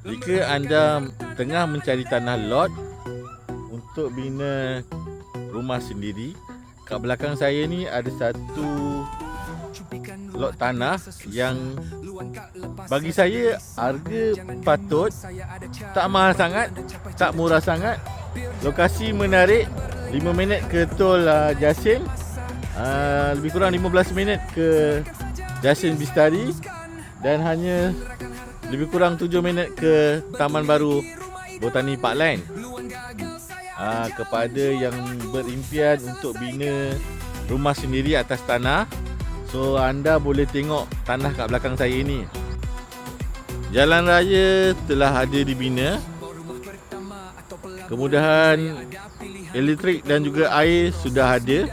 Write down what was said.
Jika anda tengah mencari tanah lot untuk bina rumah sendiri, kat belakang saya ni ada satu lot tanah yang bagi saya harga patut, tak mahal sangat, tak murah sangat. Lokasi menarik, 5 minit ke Tol Jasin, lebih kurang 15 minit ke Jasin Bistari, dan hanya lebih kurang 7 minit ke Taman Baru Botani Parkland. Kepada yang berimpian untuk bina rumah sendiri atas tanah, so anda boleh tengok tanah kat belakang saya ni. Jalan raya telah ada dibina, kemudahan elektrik dan juga air sudah ada.